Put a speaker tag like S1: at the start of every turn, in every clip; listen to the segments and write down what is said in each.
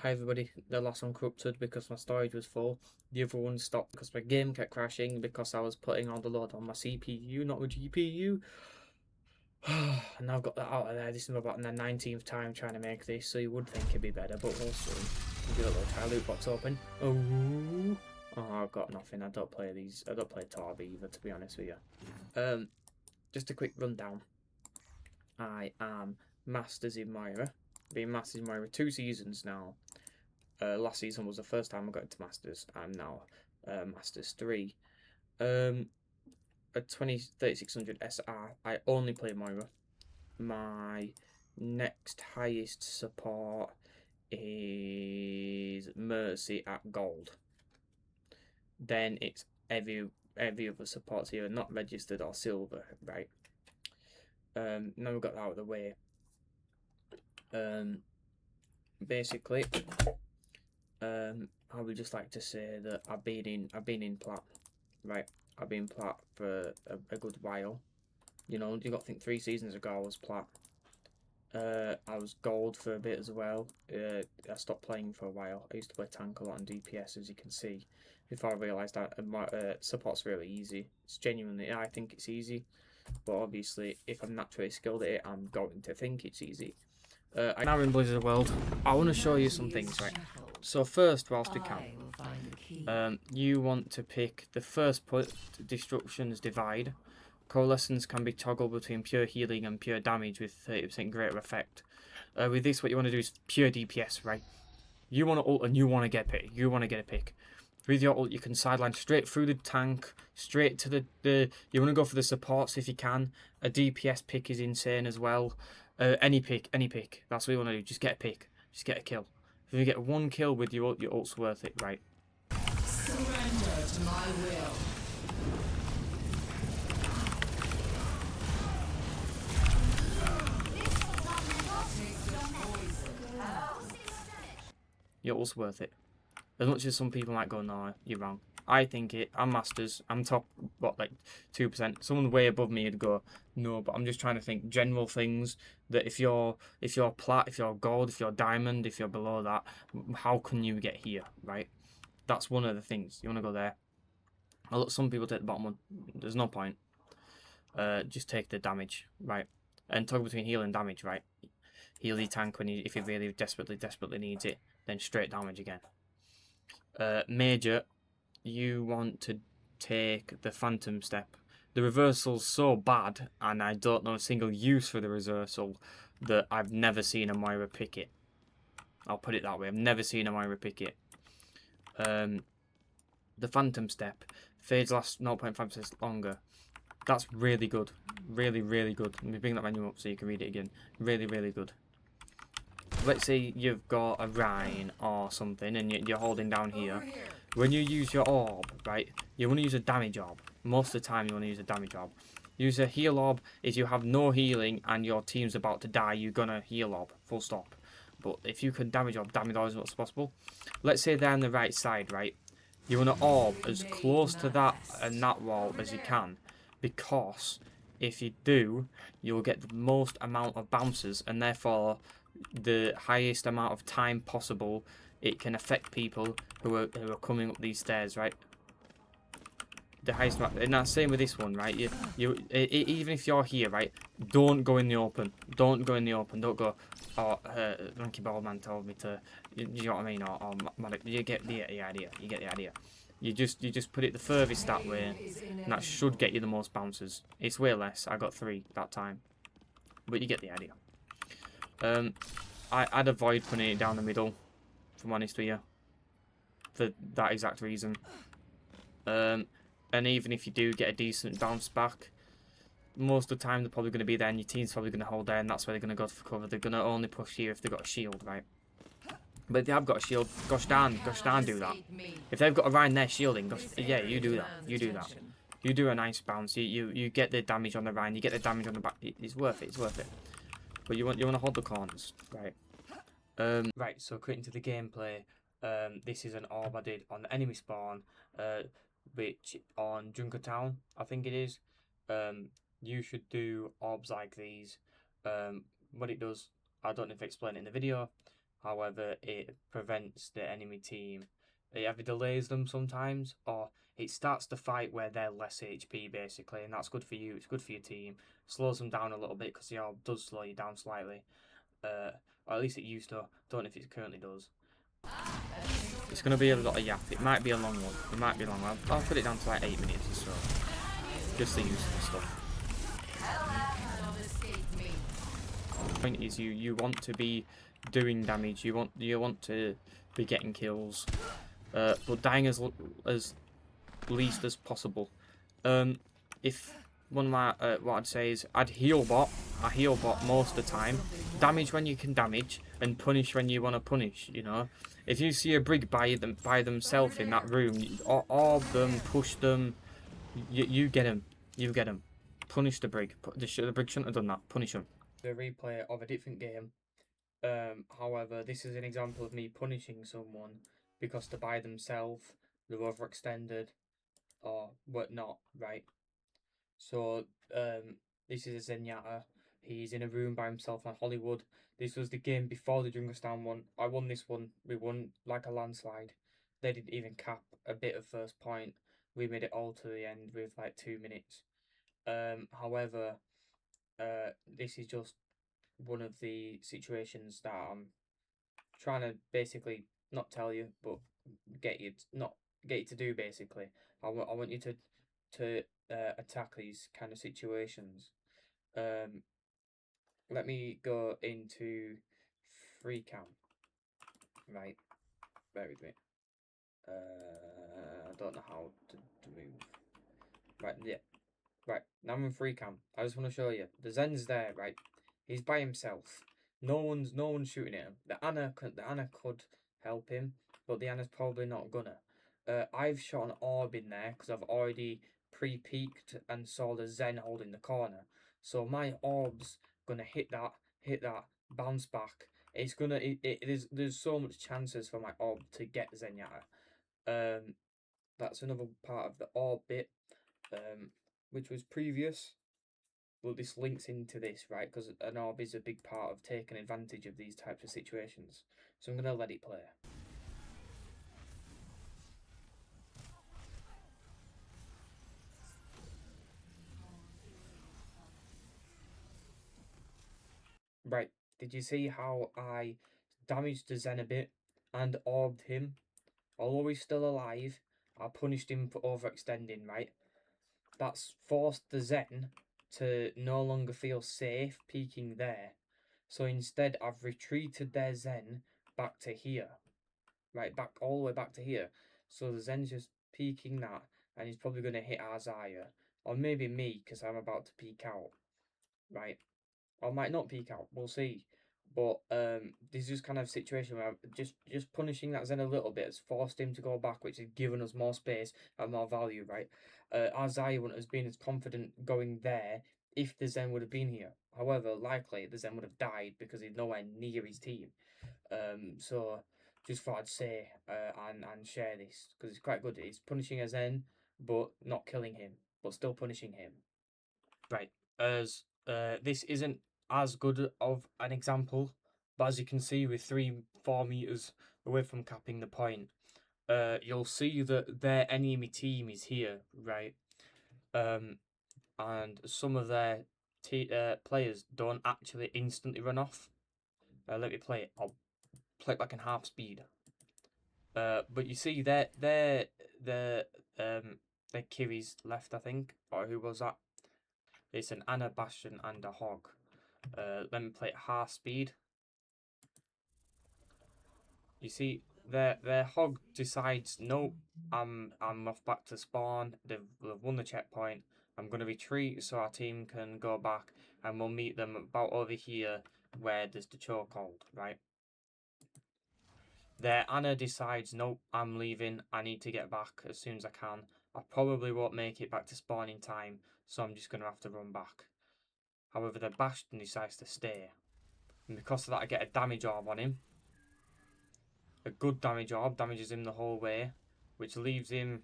S1: Hi everybody, the last one corrupted because my storage was full. The other one stopped because my game kept crashing because I was putting all the load on my CPU, not my GPU. And I've got that out of there. This is about the 19th time trying to make this, so you would think it'd be better, but we'll see. Do a little try loot box open. Oh, I've got nothing. I don't play these. I don't play Torb either, to be honest with you. Just a quick rundown. I am Masters in Moira. Been Masters in Moira 2 seasons now. Last season was the first time I got into Masters. I'm now Masters 3. A 3600 SR. I only play Moira. My next highest support is Mercy at gold. Then it's every other support's here not registered or silver, right? Now we've got that out of the way. Basically, I would just like to say that I've been in plat, right? I've been plat for a good while. You know, you got to think 3 seasons ago I was plat. I was gold for a bit as well. I stopped playing for a while. I used to play tank a lot on DPS, as you can see. Before I realised that support's really easy. It's genuinely, I think it's easy. But obviously, if I'm naturally skilled at it, I'm going to think it's easy. Now in Blizzard World, I want to show you some things, right? So first, whilst we can, you want to pick the first put, Destruction's Divide. Coalescence can be toggled between pure healing and pure damage with 30% greater effect. With this, what you want to do is pure DPS, right? You want to ult and you want to get a pick. You want to get a pick. With your ult, you can sideline straight through the tank, straight to the. You want to go for the supports if you can. A DPS pick is insane as well. Any pick. That's what you want to do. Just get a pick. Just get a kill. If you get 1 kill with your ult's worth it, right?
S2: Surrender to my will.
S1: Your ult's worth it. As much as some people might go, no, you're wrong. I think it. I'm Masters. I'm top, what, like 2%. Someone way above me would go, no. But I'm just trying to think general things that if you're plat, if you're gold, if you're diamond, if you're below that, how can you get here, right? That's one of the things. You want to go there. Look, some people take the bottom one. There's no point. Just take the damage, right? And toggle between heal and damage, right? Heal the tank when if he really desperately needs it. Then straight damage again. Major, you want to take the Phantom Step. The reversal's so bad, and I don't know a single use for the reversal, that I've never seen a Moira pick it. I'll put it that way. I've never seen a Moira pick it. The Phantom Step fades last 0.5% longer. That's really good. Really good. Let me bring that menu up so you can read it again. Really good. Let's say you've got a Rhine or something and you're holding down here. When you use your orb, right, you want to use a damage orb. Most of the time you want to use a damage orb. Use a heal orb if you have no healing and your team's about to die, you're going to heal orb, full stop. But if you can damage orb as much as possible. Let's say they're on the right side, right. You want to orb as close to that and that wall as you can. Because if you do, you'll get the most amount of bounces and therefore the highest amount of time possible it can affect people who are coming up these stairs, right? The highest amount, and that's same with this one, right? Even if you're here, right? Don't go in the open. Don't go in the open. Don't go. Oh, Monkey Ball Man told me to. You know what I mean? Or you get the idea. You get the idea. You just put it the furthest that way, and that should get you the most bounces. It's way less. I got 3 that time, but you get the idea. I'd avoid putting it down the middle, if I'm honest with you, for that exact reason. And even if you do get a decent bounce back, most of the time they're probably going to be there and your team's probably going to hold there and that's where they're going to go for cover. They're going to only push here if they've got a shield, right? But if they have got a shield, gosh darn do that. If they've got a Rhine there shielding, yeah, you do that. You do a nice bounce. You get the damage on the Rhine, you get the damage on the back. It's worth it. But you want to hold the corners, right? Right. So quick into the gameplay. This is an orb I did on the enemy spawn, which on Junkertown, I think it is. You should do orbs like these. What it does, I don't know if I explain it in the video. However, it prevents the enemy team. It either delays them sometimes, or it starts the fight where they're less HP basically, and that's good for you. It's good for your team. Slows them down a little bit because the orb does slow you down slightly. Or at least it used to. Don't know if it currently does. It's going to be a lot of yap. It might be a long one. It might be a long one. I'll put it down to like 8 minutes or so. Just the useful stuff. The point is you want to be doing damage. You want to be getting kills. But dying as least as possible. If one of my what I'd say is I'd heal bot. I heal bot most of the time. Damage when you can damage, and punish when you want to punish. You know, if you see a brig by themselves in that room, orb them, push them. You get them. You get them. Punish the brig. The brig shouldn't have done that. Punish them. The replay of a different game. However, this is an example of me punishing someone because they're by themselves, they're overextended, or whatnot, right? So, this is a Zenyatta. He's in a room by himself on Hollywood. This was the game before the Jungerstown one. I won this one. We won like a landslide. They didn't even cap a bit of first point. We made it all to the end with like 2 minutes. However, this is just one of the situations that I'm trying to basically not tell you, but get you to do basically. I want you to attack these kind of situations. Let me go into free cam. Right, bear with me. I don't know how to move. Right, yeah. Right, now I'm in free cam. I just want to show you. The Zen's there, right? He's by himself. No one's shooting at him. The Ana could help him, but the Ana's probably not gonna. I've shot an orb in there because I've already pre-peeked and saw the Zen holding the corner. So my orb's gonna hit that, bounce back. It's gonna there's so much chances for my orb to get Zenyatta. That's another part of the orb bit. Which was previous. Well, this links into this, right? Because an orb is a big part of taking advantage of these types of situations. So I'm going to let it play. Right, did you see how I damaged the Zen a bit and orbed him? Although he's still alive, I punished him for overextending, right? That's forced the Zen to no longer feel safe peeking there. So instead, I've retreated their Zen back to here. Right, back all the way back to here. So the Zen's just peeking that, and he's probably going to hit Arzaya. Or maybe me, because I'm about to peek out. Right? Or might not peek out, we'll see. But this is just kind of a situation where just punishing that Zen a little bit has forced him to go back, which has given us more space and more value, right? Arzaya wouldn't have been as confident going there if the Zen would have been here. However, likely the Zen would have died because he's nowhere near his team. So just thought I'd say and share this because it's quite good. It's punishing a Zen, but not killing him, but still punishing him. Right, as this isn't as good of an example, but as you can see, with 3-4 meters away from capping the point, you'll see that their enemy team is here, right? And some of their players don't actually instantly run off. Let me play it. I'll play it back in half speed. But you see, their Kiri's left, I think, or who was that? It's an Ana Bastion and a Hog. Let me play it half speed. You see, their Hog decides, nope, I'm off back to spawn. They've won the checkpoint. I'm gonna retreat so our team can go back, and we'll meet them about over here where there's the chokehold, right? Their Ana decides, nope, I'm leaving. I need to get back as soon as I can. I probably won't make it back to spawn in time, so I'm just gonna have to run back. However, the Bastion decides to stay. And because of that, I get a damage orb on him. A good damage orb, damages him the whole way, which leaves him...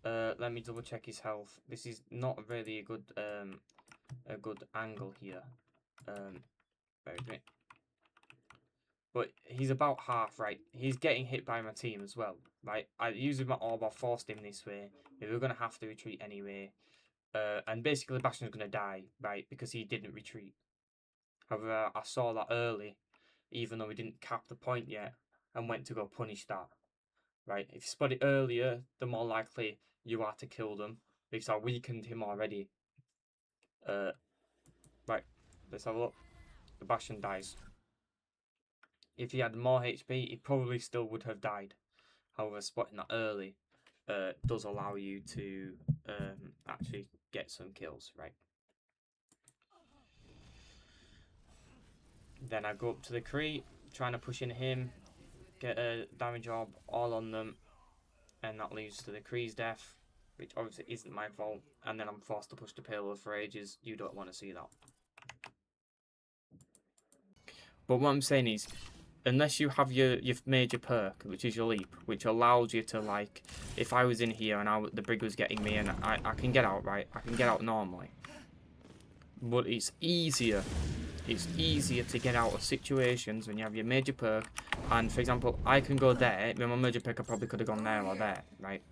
S1: let me double check his health. This is not really a good angle here. Bear with me. but he's about half, right? He's getting hit by my team as well, right? I using my orb, I forced him this way. We were gonna have to retreat anyway, and basically Bastion's gonna die, right? Because he didn't retreat. However, I saw that early, even though we didn't cap the point yet, and went to go punish that, right? If you spot it earlier, the more likely you are to kill them because I weakened him already. Right, let's have a look. The Bastion dies. If he had more HP, he probably still would have died. However, spotting that early does allow you to actually get some kills, right? Then I go up to the Kree, trying to push in him, get a damage orb all on them, and that leads to the Kree's death, which obviously isn't my fault, and then I'm forced to push the payload for ages. You don't want to see that. But what I'm saying is, unless you have your major perk, which is your leap, which allows you to, like, if I was in here and the brig was getting me and I can get out, right? I can get out normally. But it's easier to get out of situations when you have your major perk. And, for example, I can go there. With my major perk, I probably could have gone there or there, right?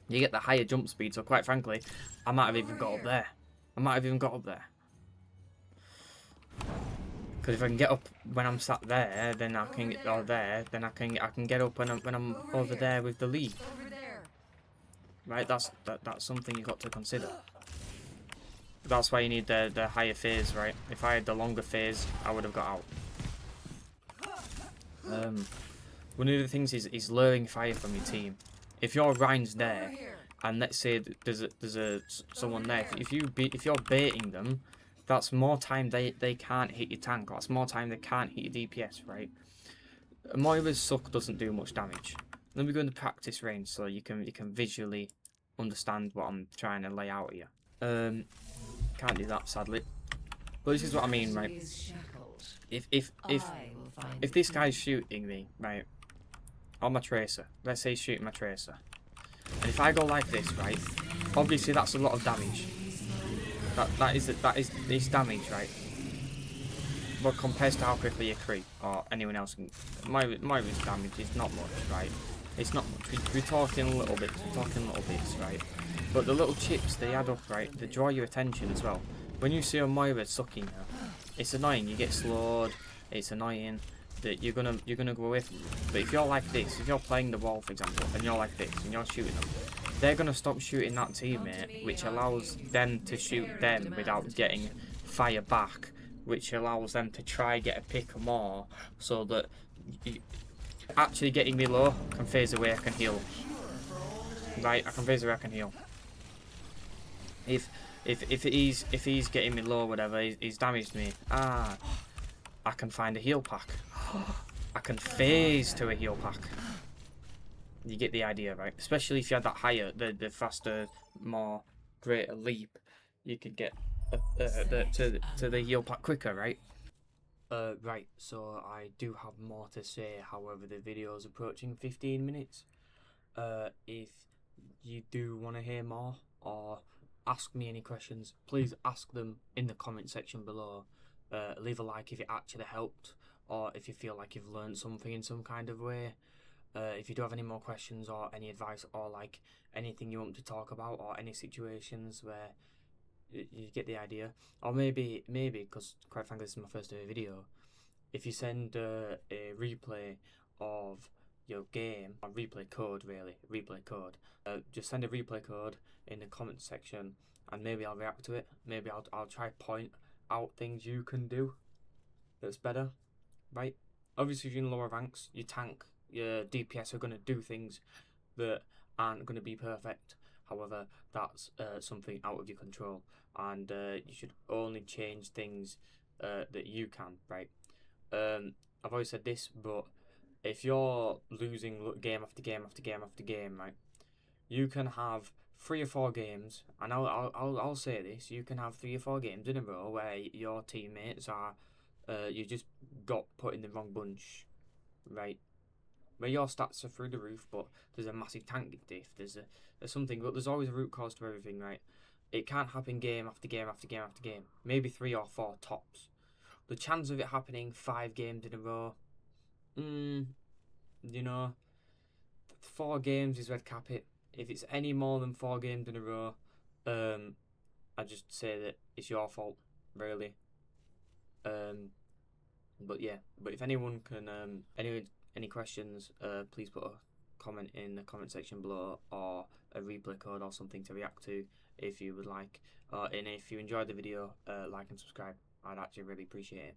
S1: You get the higher jump speed, so quite frankly, I might have even got up there. Because if I can get up when I'm sat there, then I can get, or there, then I can get up when I'm over there with the lead. Right, that's something you've got to consider. That's why you need the higher phase, right? If I had the longer phase, I would have got out. One of the things is luring fire from your team. If your Rhine's there, and let's say there's someone there, if you're baiting them, that's more time they can't hit your tank. That's more time they can't hit your DPS, right? Moira's suck doesn't do much damage. Let me go into practice range so you can visually understand what I'm trying to lay out here. Can't do that sadly. But this is what I mean, right? If this guy's shooting me, right, on my tracer, let's say he's shooting my tracer, and if I go like this, right, obviously that's a lot of damage. That is this damage, right? But compared to how quickly you creep or anyone else can, Moira's damage is not much, right? It's not much. We're talking little bits. Right? But the little chips, they add up, right? They draw your attention as well. When you see a Moira sucking her, it's annoying. You get slowed. It's annoying that you're gonna go away from them. But if you're like this, if you're playing the wall, for example, and you're like this, and you're shooting them, they're gonna stop shooting that teammate, which allows them to shoot them without getting fire back, which allows them to try get a pick more, so that actually getting me low can phase away. I can heal. Right, I can phase away. I can heal. If he's getting me low, or whatever, he's damaged me. I can find a heal pack. I can phase to a heal pack. You get the idea, right? Especially if you had that higher, the faster, more greater leap, you could get to the heal pack quicker, right? Right, so I do have more to say, however the video is approaching 15 minutes. If you do want to hear more or ask me any questions, please ask them in the comment section below. Leave a like if it actually helped, or if you feel like you've learned something in some kind of way. If you do have any more questions or any advice or like anything you want to talk about or any situations where you get the idea, or maybe because quite frankly this is my first ever video, if you send a replay of your game, or replay code, just send a replay code in the comment section and maybe I'll react to it. Maybe I'll try point out things you can do that's better, right? Obviously if you're in lower ranks, your tank, your DPS are going to do things that aren't going to be perfect. However, that's something out of your control, and you should only change things that you can, right? I've always said this, but if you're losing game after game after game after game, right, you can have 3 or 4 games, and I'll say this: you can have 3 or 4 games in a row where your teammates are you just got put in the wrong bunch, right? Where your stats are through the roof, but there's a massive tank diff. There's something, but there's always a root cause to everything, right? It can't happen game after game after game after game. Maybe 3 or 4 tops. The chance of it happening 5 games in a row, You know, 4 games is red carpet. If it's any more than 4 games in a row, I just say that it's your fault, really. But yeah, but if anyone can, any questions, please put a comment in the comment section below, or a replay code or something to react to if you would like. And if you enjoyed the video, like and subscribe. I'd actually really appreciate it.